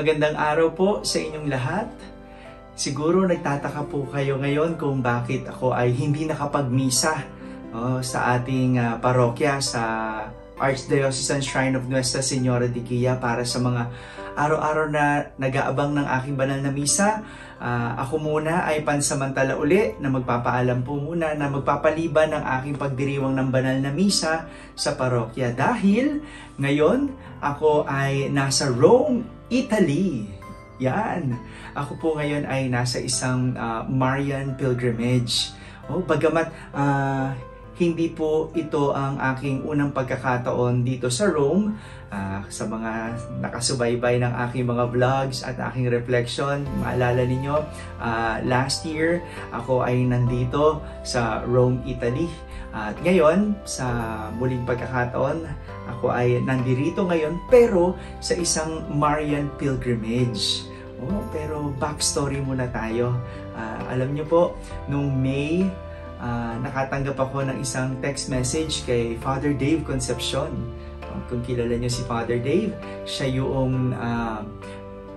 Magandang araw po sa inyong lahat. Siguro nagtataka po kayo ngayon kung bakit ako ay hindi nakapagmisa sa ating parokya sa Archdiocesan Shrine of Nuestra Señora de Guia para sa mga araw-araw na nag-aabang ng aking banal na misa. Ako muna ay pansamantala uli na magpapaalam po muna na magpapaliban ng aking pagdiriwang ng banal na misa sa parokya dahil ngayon ako ay nasa Rome, Italy. Yan. Ako po ngayon ay nasa isang Marian pilgrimage. Bagamat hindi po ito ang aking unang pagkakataon dito sa Rome, sa mga nakasubaybay ng aking mga vlogs at aking reflection, maalala ninyo, last year ako ay nandito sa Rome, Italy. At ngayon, sa muling pagkakataon, ako ay nandirito ngayon pero sa isang Marian pilgrimage. Pero backstory muna tayo. Alam niyo po, nung May, nakatanggap ako ng isang text message kay Father Dave Concepcion. Kung kilala niyo si Father Dave, siya yung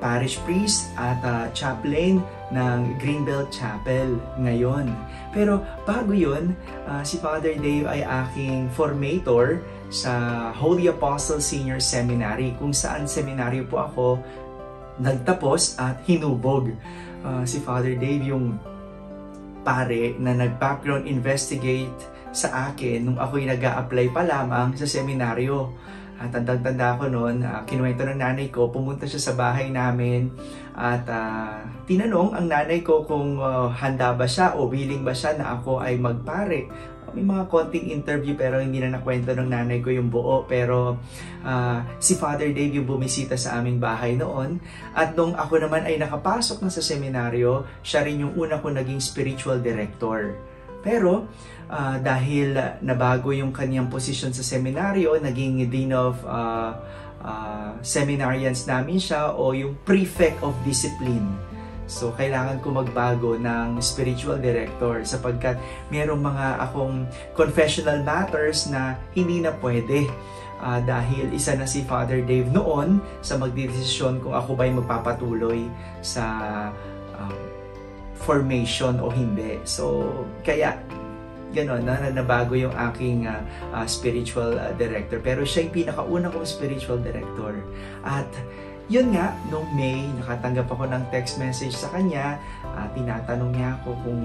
parish priest at chaplain ng Greenbelt Chapel ngayon. Pero bago yun, si Father Dave ay aking formator sa Holy Apostle Senior Seminary, kung saan seminaryo po ako nagtapos at hinubog. Si Father Dave yung pare na nag-background investigate sa akin nung ako'y nag-a-apply pa lamang sa seminaryo. At tandang-tanda ko noon, kinuwento ng nanay ko, pumunta siya sa bahay namin at tinanong ang nanay ko kung handa ba siya o willing ba siya na ako ay magpare. May mga konting interview pero hindi na nakwento ng nanay ko yung buo. Pero si Father Dave yung bumisita sa aming bahay noon. At nung ako naman ay nakapasok na sa seminaryo, siya rin yung una ko naging spiritual director. Pero dahil nabago yung kanyang posisyon sa seminaryo, naging Dean of Seminarians namin siya o yung Prefect of Discipline. So, kailangan ko magbago ng spiritual director sapagkat mayroong mga akong confessional matters na hindi na pwede dahil isa na si Father Dave noon sa magdedesisyon kung ako ba'y magpapatuloy sa formation o hindi. So, kaya gano'n, nabago yung aking spiritual director. Pero siya yung pinakauna kong spiritual director. At yun nga, noong May, nakatanggap ako ng text message sa kanya. Tinatanong niya ako kung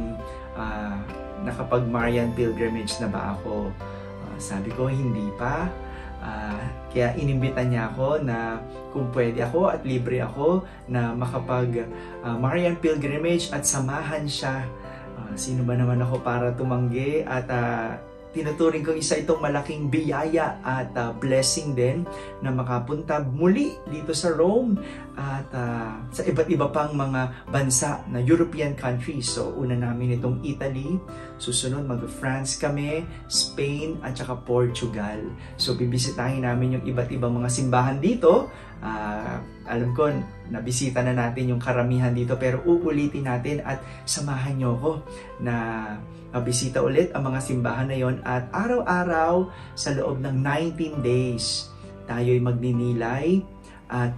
nakapag-Marian pilgrimage na ba ako. Sabi ko, hindi pa. Kaya inimbitan niya ako na kung pwede ako at libre ako na makapag-Marian pilgrimage at samahan siya. Sino ba naman ako para tumanggi at tinuturing kong isa itong malaking biyaya at blessing din na makapunta muli dito sa Rome at sa iba't iba pang mga bansa na European countries. So una namin itong Italy, susunod mag-France kami, Spain at saka Portugal. So bibisitahin namin yung iba't ibang mga simbahan dito. Alam ko, nabisita na natin yung karamihan dito pero uulitin natin at samahan nyo ko na mabisita ulit ang mga simbahan na yon at araw-araw sa loob ng 19 days tayo'y magninilay at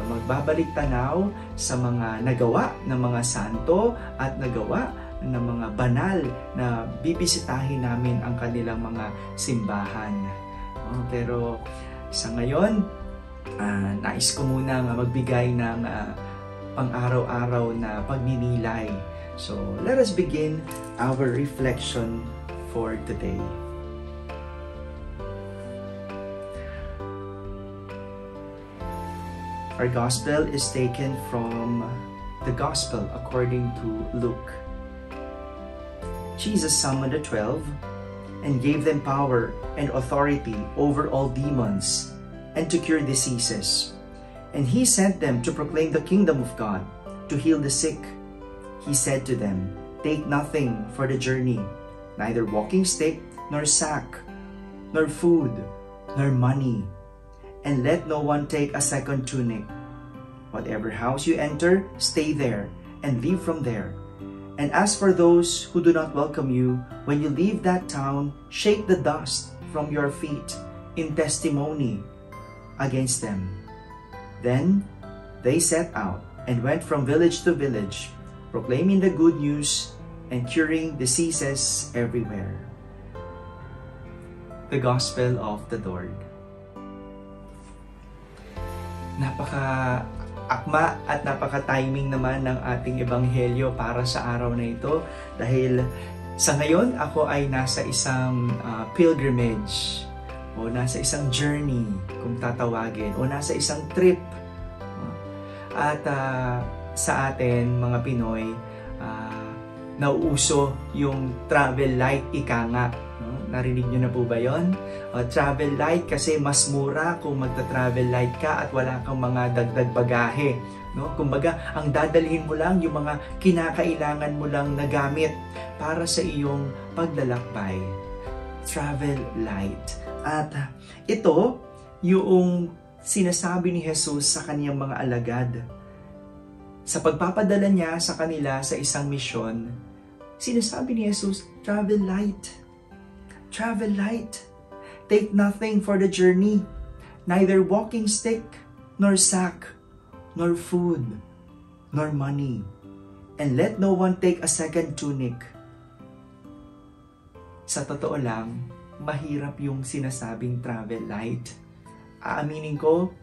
magbabalik tanaw sa mga nagawa ng mga santo at nagawa ng mga banal na bibisitahin namin ang kanilang mga simbahan. Pero sa ngayon, nais ko muna magbigay ng pang-araw-araw na pagninilay. So, let us begin our reflection for today. Our gospel is taken from the gospel according to Luke. Jesus summoned the 12 and gave them power and authority over all demons and to cure diseases. And he sent them to proclaim the kingdom of God, to heal the sick. He said to them, "Take nothing for the journey, neither walking stick, nor sack, nor food, nor money, and let no one take a second tunic. Whatever house you enter, stay there, and leave from there. And as for those who do not welcome you, when you leave that town, shake the dust from your feet in testimony against them." Then They set out and went from village to village, proclaiming the good news and curing diseases everywhere. The Gospel of the Lord. Napaka-akma at napaka-timing naman ng ating ebanghelyo para sa araw na ito dahil sa ngayon ako ay nasa isang pilgrimage o nasa isang journey kung tatawagin o nasa isang trip. At sa atin mga Pinoy, nauuso yung travel light, ika nga. No? Narinig nyo na po ba yun? Travel light kasi mas mura kung magta-travel light ka at wala kang mga dagdag bagahe. No? Kumbaga, ang dadalhin mo lang yung mga kinakailangan mo lang na gamit para sa iyong paglalakbay. Travel light. At ito, yung sinasabi ni Jesus sa kaniyang mga alagad. Sa pagpapadala niya sa kanila sa isang misyon, sinasabi ni Jesus, travel light. Travel light. Take nothing for the journey, neither walking stick, nor sack, nor food, nor money. And let no one take a second tunic. Sa totoo lang, mahirap yung sinasabing travel light. Aaminin ko,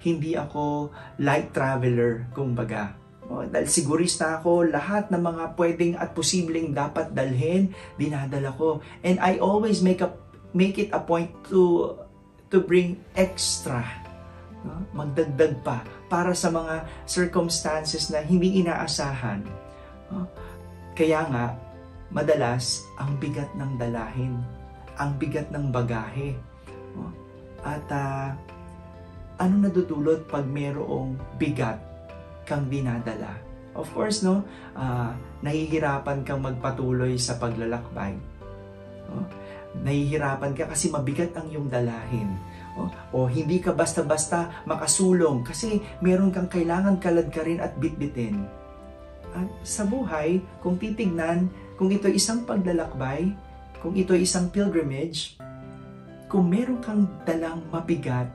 hindi ako light traveler, kumbaga. Dahil sigurista ako, lahat ng mga pwedeng at posibleng dapat dalhin, dinadala ko. And I always make it a point to bring extra. No? Magdagdag pa para sa mga circumstances na hindi inaasahan. No? Kaya nga, madalas, ang bigat ng dalahin, ang bigat ng bagahe. No? At ano nadudulot pag mayroong bigat kang dinadala? Of course, no, nahihirapan kang magpatuloy sa paglalakbay. No? Nahihirapan ka kasi mabigat ang iyong dalahin. O hindi ka basta-basta makasulong kasi meron kang kailangan kaladkarin at bitbitin. At sa buhay, kung titignan, kung ito isang paglalakbay, kung ito isang pilgrimage, kung meron kang dalang mabigat,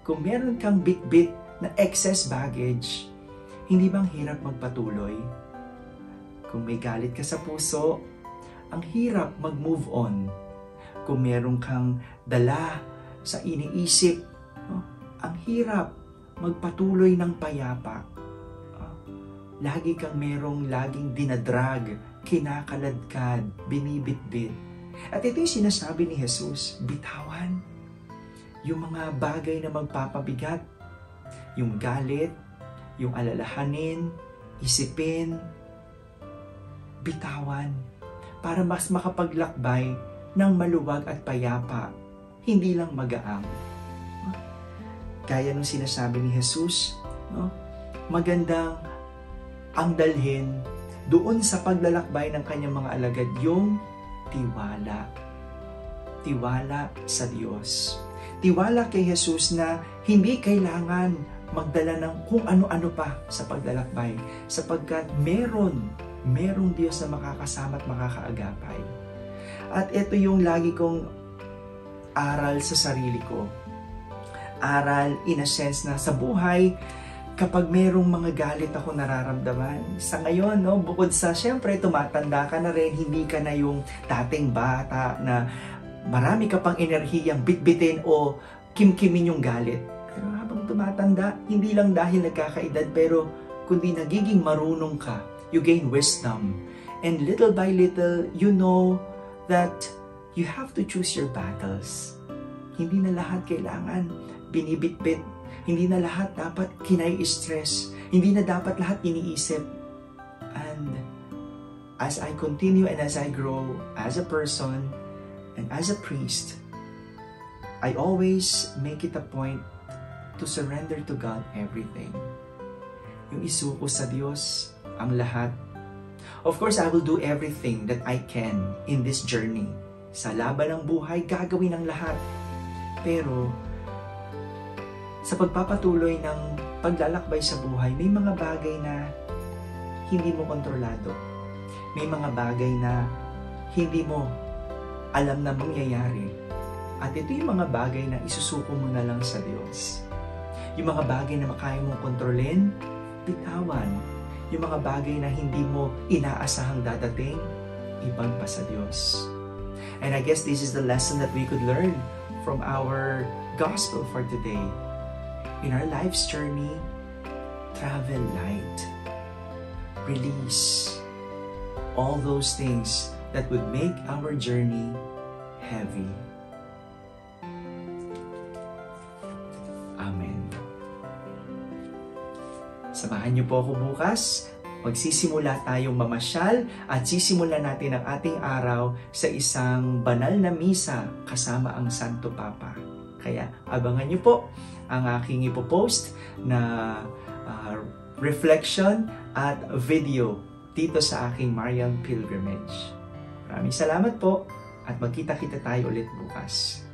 kung meron kang bitbit na excess baggage, hindi bang hirap magpatuloy? Kung may galit ka sa puso, ang hirap mag-move on. Kung meron kang dala sa iniisip, ang hirap magpatuloy ng payapa. Lagi kang laging dinadrag, kinakaladkad, binibitbit. At ito yung sinasabi ni Jesus, bitawan yung mga bagay na magpapabigat, yung galit, yung alalahanin, isipin, bitawan, para mas makapaglakbay ng maluwag at payapa, hindi lang magaang. Kaya nung sinasabi ni Jesus, no? Magandang ang dalhin doon sa paglalakbay ng kanyang mga alagad yung tiwala. Tiwala sa Diyos. Tiwala kay Jesus na hindi kailangan magdala ng kung ano-ano pa sa paglalakbay sapagkat merong Diyos na makakasama at makakaagapay. At ito yung lagi kong aral sa sarili ko. Aral in a sense na sa buhay, kapag merong mga galit ako nararamdaman, sa ngayon, no, bukod sa syempre tumatanda ka na rin, hindi ka na yung dating bata na marami ka pang enerhiyang bitbitin o kimkimin yung galit. Pero habang tumatanda, hindi lang dahil nagkakaedad, pero kundi nagiging marunong ka, you gain wisdom. And little by little, you know that you have to choose your battles. Hindi na lahat kailangan binibitbit. Hindi na lahat dapat kinai-stress. Hindi na dapat lahat iniisip. And as I continue and as I grow as a person and as a priest, I always make it a point to surrender to God everything. Yung isuko sa Diyos ang lahat. Of course, I will do everything that I can in this journey. Sa laban ng buhay, gagawin ang lahat. Pero sa pagpapatuloy ng paglalakbay sa buhay, may mga bagay na hindi mo kontrolado. May mga bagay na hindi mo alam na mangyayari. At ito yung mga bagay na isusuko mo na lang sa Diyos. Yung mga bagay na makaya mong kontrolin, bitawan. Yung mga bagay na hindi mo inaasahang dadating, ibang pa sa Diyos. And I guess this is the lesson that we could learn from our gospel for today. In our life's journey, travel light. Release all those things that would make our journey heavy. Amen. Samahan niyo po ako bukas. Magsisimula tayong mamasyal at sisimulan natin ang ating araw sa isang banal na misa kasama ang Santo Papa. Kaya abangan niyo po ang aking ipopost na reflection at video dito sa aking Marian Pilgrimage. Maraming salamat po at magkita-kita tayo ulit bukas.